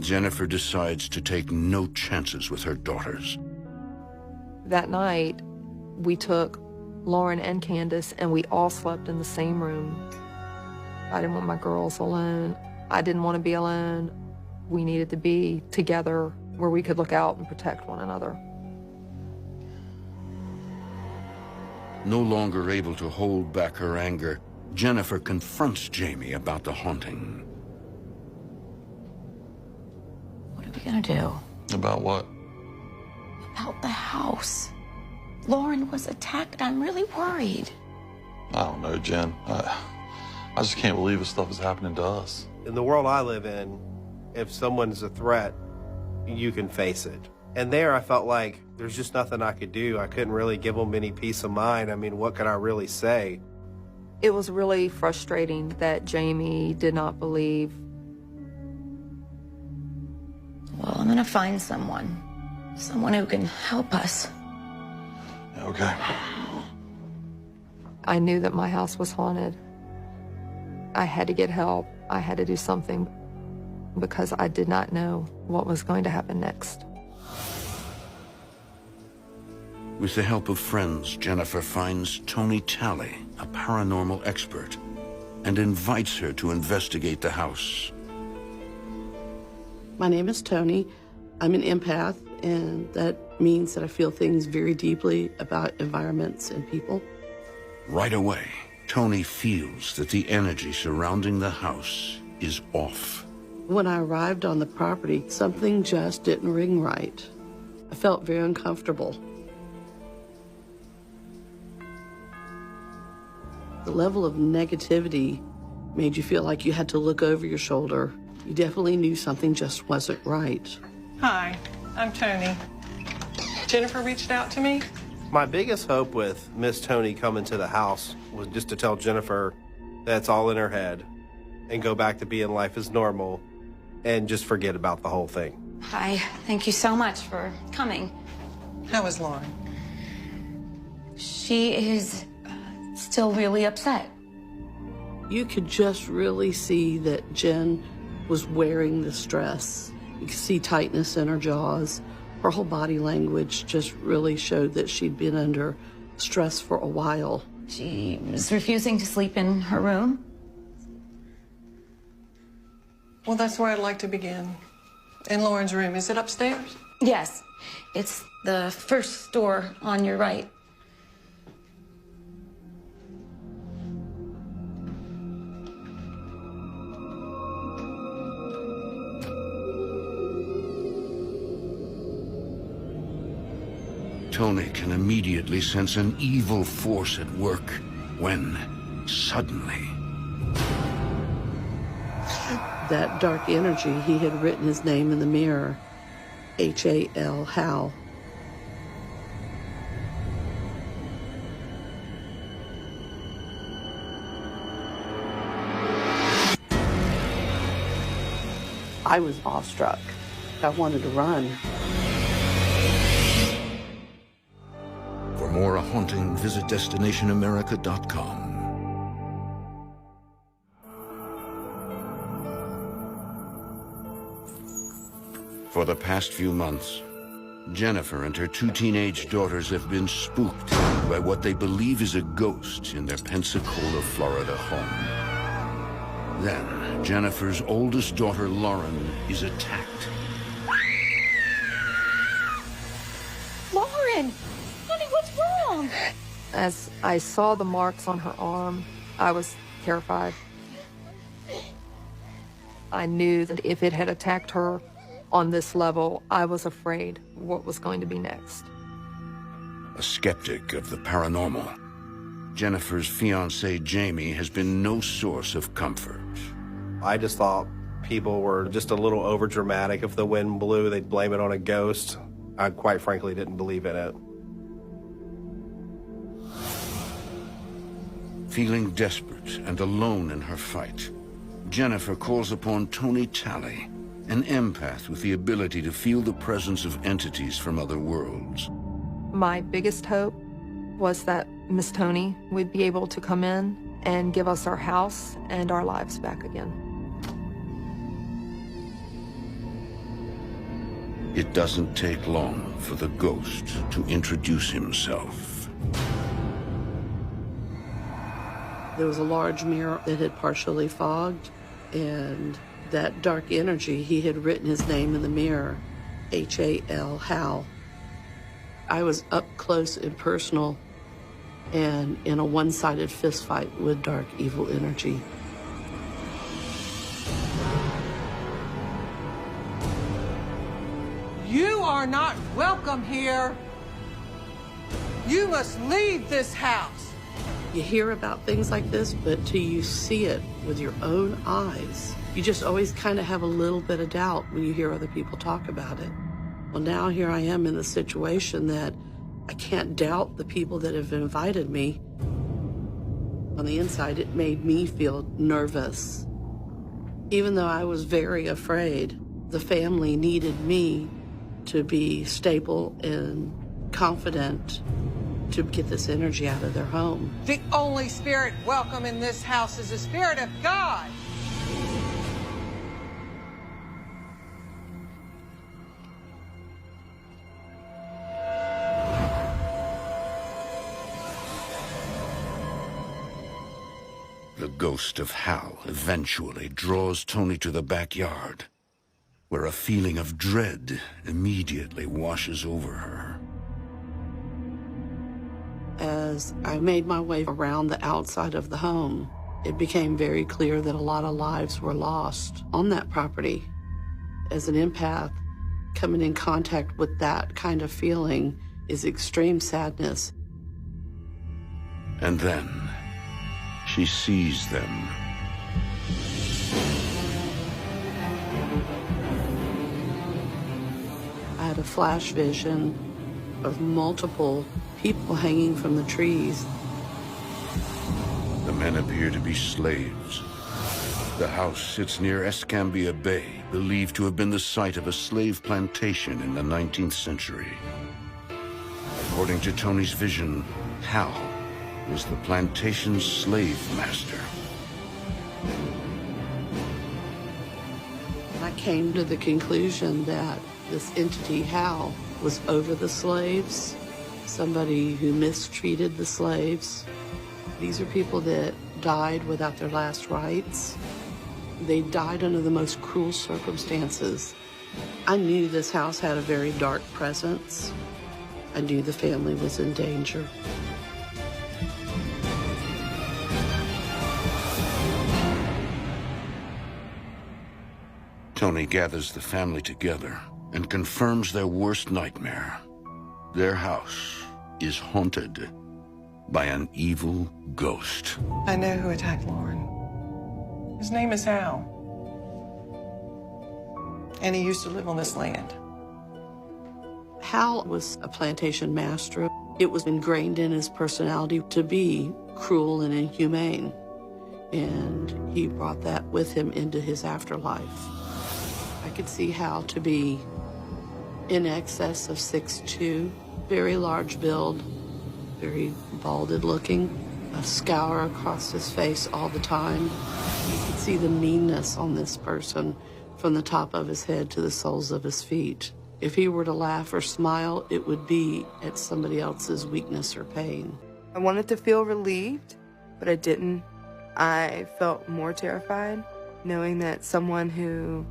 Jennifer decides to take no chances with her daughters. That night, we took Lauren and Candace, and we all slept in the same room. I didn't want my girls alone. I didn't want to be alone. We needed to be together where we could look out and protect one another. No longer able to hold back her anger, Jennifer confronts Jamie about the haunting. What are we gonna do? About what? About the house. Lauren was attacked. I'm really worried. I don't know, Jen. I just can't believe this stuff is happening to us. In the world I live in, if someone's a threat, you can face it. And there I felt like there's just nothing I could do. I couldn't really give them any peace of mind. I mean, what could I really say? It was really frustrating that Jamie did not believe. Well, I'm gonna find someone who can help us. Okay. I knew that my house was haunted. I had to get help. I had to do something because I did not know what was going to happen next. With the help of friends, Jennifer finds Toni Talley, a paranormal expert, and invites her to investigate the house. My name is Toni. I'm an empath, and that means that I feel things very deeply about environments and people. Right away, Toni feels that the energy surrounding the house is off. When I arrived on the property, something just didn't ring right. I felt very uncomfortable. The level of negativity made you feel like you had to look over your shoulder. You definitely knew something just wasn't right. Hi, I'm Toni. Jennifer reached out to me. My biggest hope with Miss Toni coming to the house was just to tell Jennifer that's all in her head and go back to being life as normal and just forget about the whole thing. Hi, thank you so much for coming. How is Lauren? She is still really upset. You could just really see that Jen was wearing the stress. You could see tightness in her jaws. Her whole body language just really showed that she'd been under stress for a while. She was refusing to sleep in her room. Well, that's where I'd like to begin. In Lauren's room. Is it upstairs? Yes, it's the first door on your right. Toni can immediately sense an evil force at work when, suddenly... That dark energy, he had written his name in the mirror, H-A-L, Hal. I was awestruck. I wanted to run. For more haunting, visit DestinationAmerica.com. For the past few months, Jennifer and her two teenage daughters have been spooked by what they believe is a ghost in their Pensacola, Florida home. Then, Jennifer's oldest daughter, Lauren, is attacked. Lauren! Honey, what's wrong? As I saw the marks on her arm, I was terrified. I knew that if it had attacked her on this level, I was afraid what was going to be next. A skeptic of the paranormal, Jennifer's fiancé, Jamie, has been no source of comfort. I just thought people were just a little over dramatic. If the wind blew, they'd blame it on a ghost. I quite frankly didn't believe in it. Feeling desperate and alone in her fight, Jennifer calls upon Toni Talley, an empath with the ability to feel the presence of entities from other worlds. My biggest hope was that Miss Toni would be able to come in and give us our house and our lives back again. It doesn't take long for the ghost to introduce himself. There was a large mirror that had partially fogged, and that dark energy, he had written his name in the mirror, H-A-L, Hal. I was up close and personal and in a one-sided fist fight with dark evil energy. You are not welcome here. You must leave this house. You hear about things like this, but till you see it with your own eyes, you just always kind of have a little bit of doubt when you hear other people talk about it. Well, now here I am in the situation that I can't doubt the people that have invited me. On the inside, it made me feel nervous. Even though I was very afraid, the family needed me to be stable and confident to get this energy out of their home. The only spirit welcome in this house is the Spirit of God. The ghost of Hal eventually draws Toni to the backyard, where a feeling of dread immediately washes over her. As I made my way around the outside of the home, it became very clear that a lot of lives were lost on that property. As an empath, coming in contact with that kind of feeling is extreme sadness. And then she sees them. I had a flash vision of multiple people hanging from the trees. The men appear to be slaves. The house sits near Escambia Bay, believed to have been the site of a slave plantation in the 19th century. According to Toni's vision, Hal was the plantation's slave master. I came to the conclusion that this entity, Hal, was over the slaves, somebody who mistreated the slaves. These are people that died without their last rites. They died under the most cruel circumstances. I knew this house had a very dark presence. I knew the family was in danger. Toni gathers the family together and confirms their worst nightmare. Their house is haunted by an evil ghost. I know who attacked Lauren. His name is Hal. And he used to live on this land. Hal was a plantation master. It was ingrained in his personality to be cruel and inhumane. And he brought that with him into his afterlife. I could see Hal to be in excess of 6'2", very large build, very balded looking, a scour across his face all the time. You could see the meanness on this person from the top of his head to the soles of his feet. If he were to laugh or smile, it would be at somebody else's weakness or pain. I wanted to feel relieved, but I didn't. I felt more terrified knowing that someone who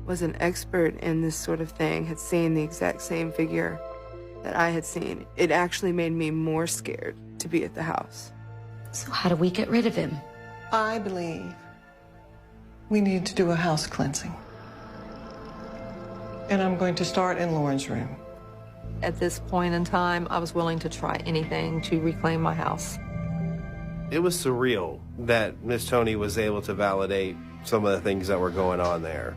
was an expert in this sort of thing had seen the exact same figure that I had seen. It actually made me more scared to be at the house. So how do we get rid of him? I believe we need to do a house cleansing. And I'm going to start in Lauren's room. At this point in time, I was willing to try anything to reclaim my house. It was surreal that Miss Toni was able to validate some of the things that were going on there.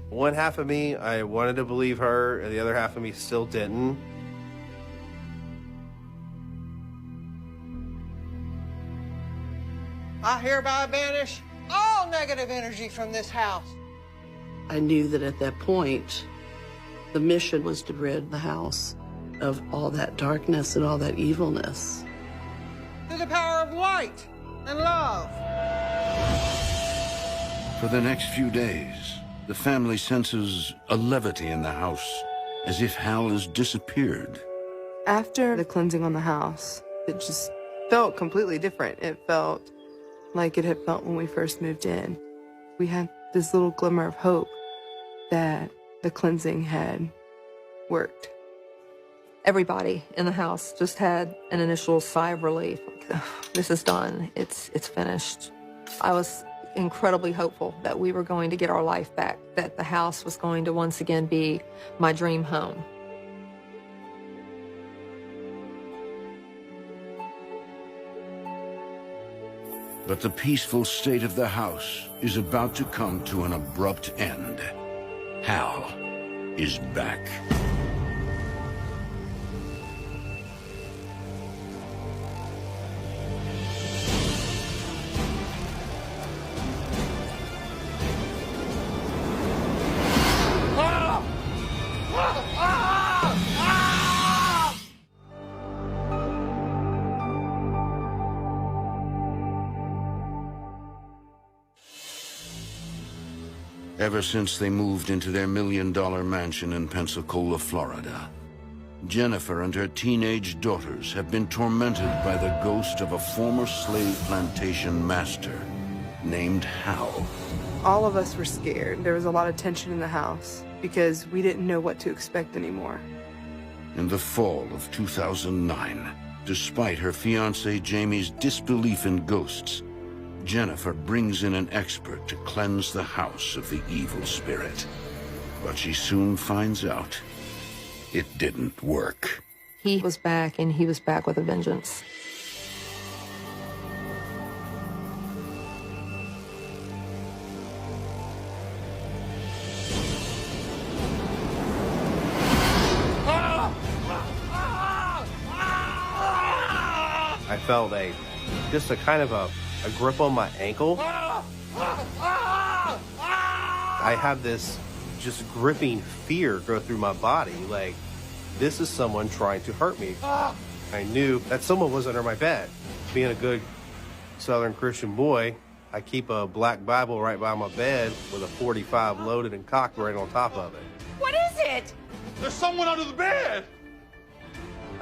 One half of me, I wanted to believe her, and the other half of me still didn't. I hereby banish all negative energy from this house. I knew that at that point, the mission was to rid the house of all that darkness and all that evilness. To the power of light and love. For the next few days, The family senses a levity in the house, as if Hal has disappeared. After the cleansing on the house, it just felt completely different. It felt like it had felt when we first moved in. We had this little glimmer of hope that the cleansing had worked. Everybody in the house just had an initial sigh of relief. Like, this is done. It's finished. I was incredibly hopeful that we were going to get our life back, that the house was going to once again be my dream home. But the peaceful state of the house is about to come to an abrupt end. Hal is back. Ever since they moved into their $1 million mansion in Pensacola, Florida, Jennifer and her teenage daughters have been tormented by the ghost of a former slave plantation master named Hal. All of us were scared. There was a lot of tension in the house because we didn't know what to expect anymore. In the fall of 2009, despite her fiancé Jamie's disbelief in ghosts, Jennifer brings in an expert to cleanse the house of the evil spirit. But she soon finds out it didn't work. He was back, and he was back with a vengeance. I felt just a kind of a grip on my ankle. I have this just gripping fear go through my body, like this is someone trying to hurt me. I knew that someone was under my bed. Being a good Southern Christian boy, I keep a black Bible right by my bed with a .45 loaded and cocked right on top of it. What is it? There's someone under the bed!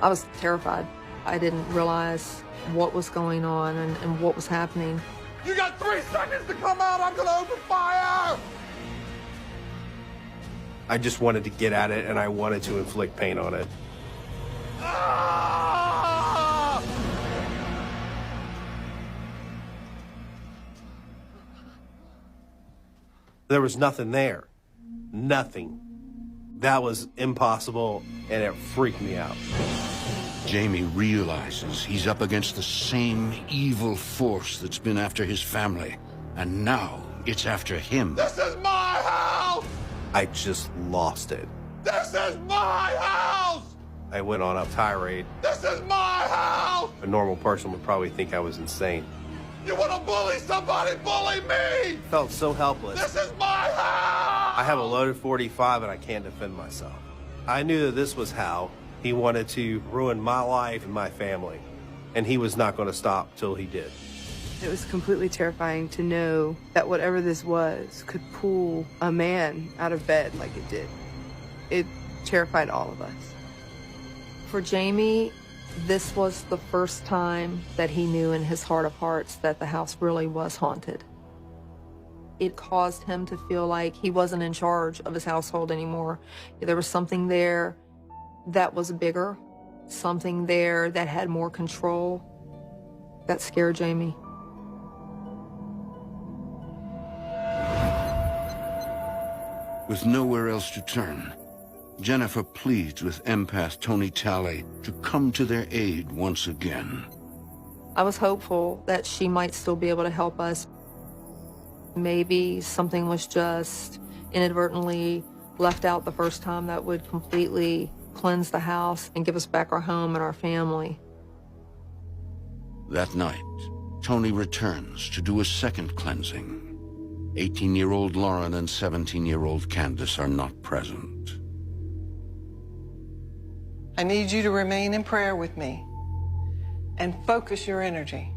I was terrified. I didn't realize what was going on and what was happening. You got 3 seconds to come out, I'm gonna open fire! I just wanted to get at it and I wanted to inflict pain on it. Ah! There was nothing there. Nothing. That was impossible and it freaked me out. Jamie realizes he's up against the same evil force that's been after his family, and now it's after him. This is my house! I just lost it. This is my house! I went on a tirade. This is my house! A normal person would probably think I was insane. You want to bully somebody? Bully me! Felt so helpless. This is my house! I have a loaded .45 and I can't defend myself. I knew that this was Hal. He wanted to ruin my life and my family, and he was not going to stop till he did. It was completely terrifying to know that whatever this was could pull a man out of bed like it did. It terrified all of us. For Jamie, this was the first time that he knew in his heart of hearts that the house really was haunted. It caused him to feel like he wasn't in charge of his household anymore. There was something there that was bigger, something there that had more control. That scared Jamie. With nowhere else to turn, Jennifer pleads with empath Tony Talley to come to their aid once again. I was hopeful that she might still be able to help us. Maybe something was just inadvertently left out the first time that would completely cleanse the house and give us back our home and our family. That night, Tony returns to do a second cleansing. 18-year-old Lauren and 17-year-old Candace are not present. I need you to remain in prayer with me and focus your energy.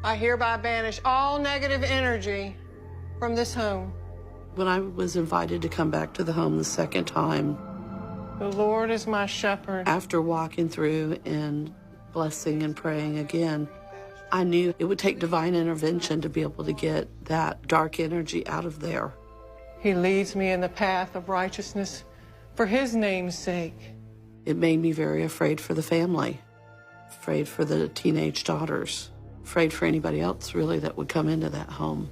I hereby banish all negative energy from this home. When I was invited to come back to the home the second time, The Lord is my shepherd. after walking through and blessing and praying again, I knew it would take divine intervention to be able to get that dark energy out of there. He leads me in the path of righteousness for his name's sake. It made me very afraid for the family, afraid for the teenage daughters, afraid for anybody else really that would come into that home.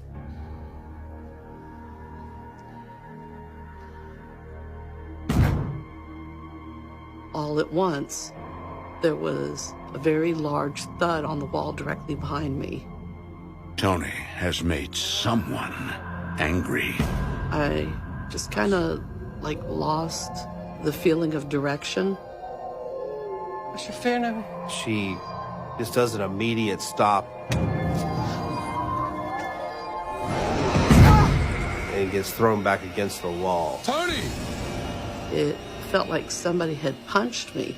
All at once, there was a very large thud on the wall directly behind me. Tony has made someone angry. I just kind of like lost the feeling of direction. I should fear no. She just does an immediate stop and gets thrown back against the wall. Tony! It felt like somebody had punched me.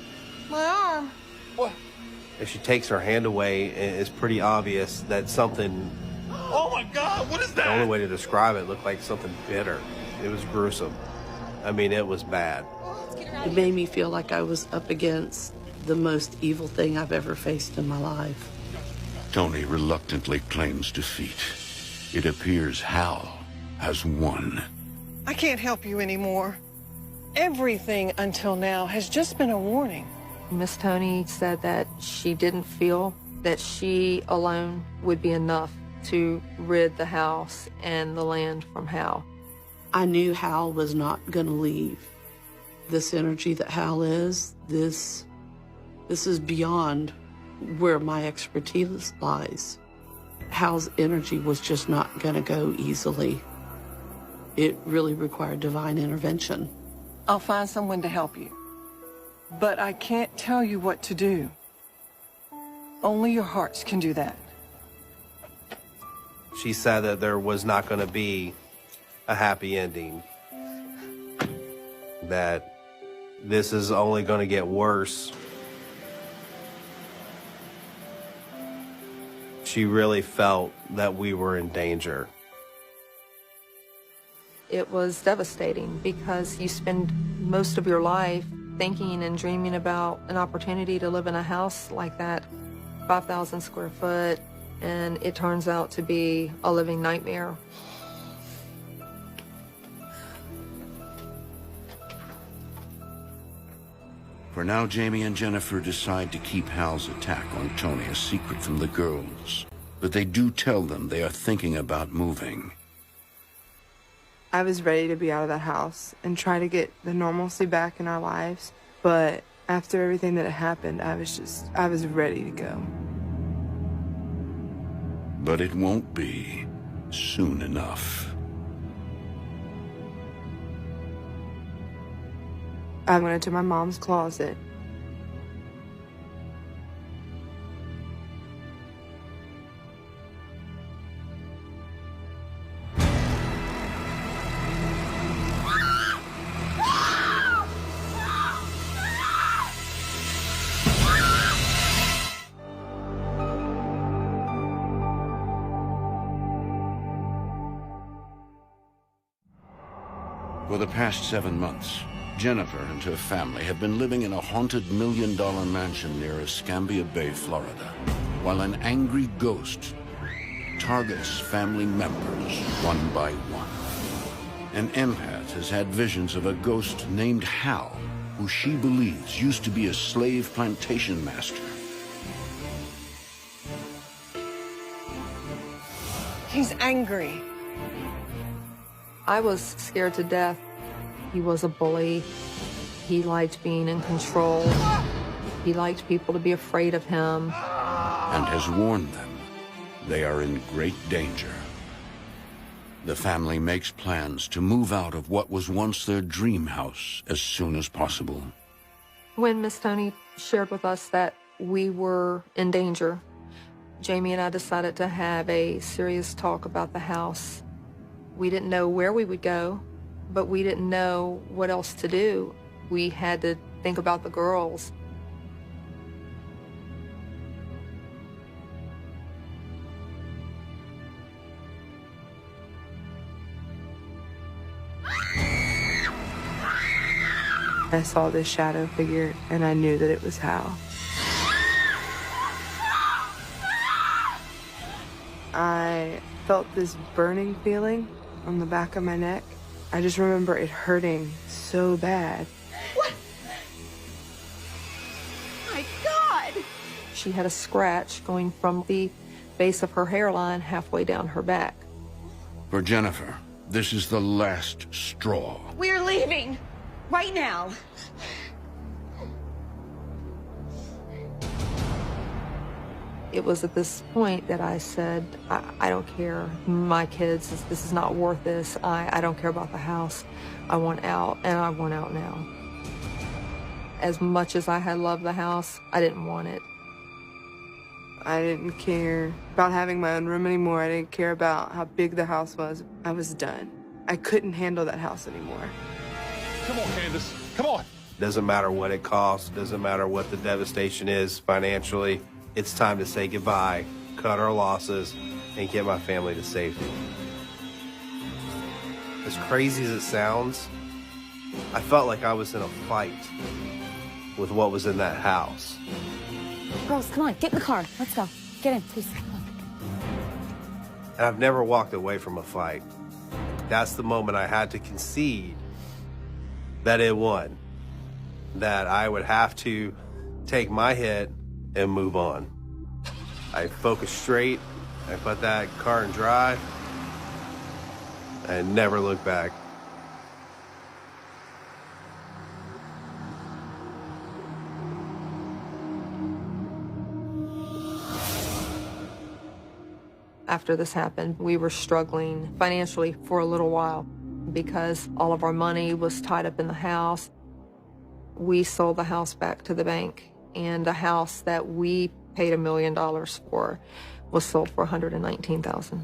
My arm. If she takes her hand away, it's pretty obvious that something, Oh my God, what is the that? only way to describe it, looked like something bitter. It was gruesome. I mean, it was bad. It made me feel like I was up against the most evil thing I've ever faced in my life. Tony reluctantly claims defeat. It appears Hal has won. I can't help you anymore. Everything until now has just been a warning. Miss Tony said that she didn't feel that she alone would be enough to rid the house and the land from Hal. I knew Hal was not going to leave. This energy that Hal is, this is beyond where my expertise lies. Hal's energy was just not going to go easily. It really required divine intervention. I'll find someone to help you. But I can't tell you what to do. Only your hearts can do that. She said that there was not going to be a happy ending. That this is only going to get worse. She really felt that we were in danger. It was devastating because you spend most of your life thinking and dreaming about an opportunity to live in a house like that, 5,000 square foot, and it turns out to be a living nightmare. For now, Jamie and Jennifer decide to keep Hal's attack on Tony a secret from the girls. But they do tell them they are thinking about moving. I was ready to be out of that house and try to get the normalcy back in our lives. But after everything that had happened, I was ready to go. But it won't be soon enough. I went into my mom's closet. For the past 7 months, Jennifer and her family have been living in a haunted $1 million mansion near Escambia Bay, Florida, while an angry ghost targets family members one by one. An empath has had visions of a ghost named Hal, who she believes used to be a slave plantation master. He's angry. I was scared to death. He was a bully. He liked being in control. He liked people to be afraid of him. And has warned them they are in great danger. The family makes plans to move out of what was once their dream house as soon as possible. When Miss Tony shared with us that we were in danger, Jamie and I decided to have a serious talk about the house. We didn't know where we would go, but we didn't know what else to do. We had to think about the girls. I saw this shadow figure, and I knew that it was Hal. I felt this burning feeling on the back of my neck. I just remember it hurting so bad. What? My God! She had a scratch going from the base of her hairline halfway down her back. For Jennifer, this is the last straw. We're leaving right now. It was at this point that I said, I don't care. My kids, this is not worth this. I don't care about the house. I want out, and I want out now. As much as I had loved the house, I didn't want it. I didn't care about having my own room anymore. I didn't care about how big the house was. I was done. I couldn't handle that house anymore. Come on, Candace. Come on. Doesn't matter what it costs, doesn't matter what the devastation is financially. It's time to say goodbye, cut our losses, and get my family to safety. As crazy as it sounds, I felt like I was in a fight with what was in that house. Girls, come on, get in the car. Let's go. Get in, please. Come on. And I've never walked away from a fight. That's the moment I had to concede that it won, that I would have to take my hit and move on. I focused straight, I put that car in drive, and never looked back. After this happened, we were struggling financially for a little while because all of our money was tied up in the house. We sold the house back to the bank, and the house that we paid $1 million for was sold for $119,000.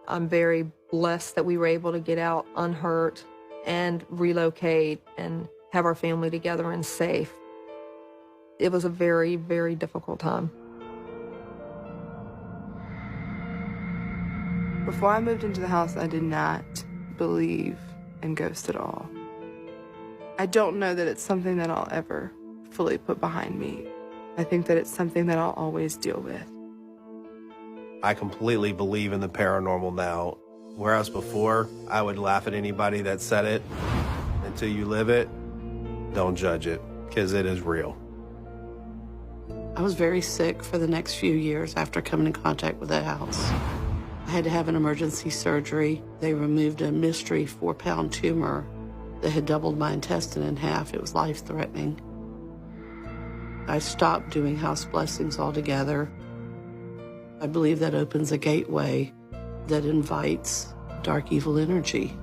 I'm very blessed that we were able to get out unhurt and relocate and have our family together and safe. It was a very, very difficult time. Before I moved into the house, I did not believe in ghosts at all. I don't know that it's something that I'll ever fully put behind me. I think that it's something that I'll always deal with. I completely believe in the paranormal now. Whereas before, I would laugh at anybody that said it. Until you live it, don't judge it, because it is real. I was very sick for the next few years after coming in contact with that house. I had to have an emergency surgery. They removed a mystery 4-pound tumor that had doubled my intestine in half. It was life-threatening. I stopped doing house blessings altogether. I believe that opens a gateway that invites dark evil energy.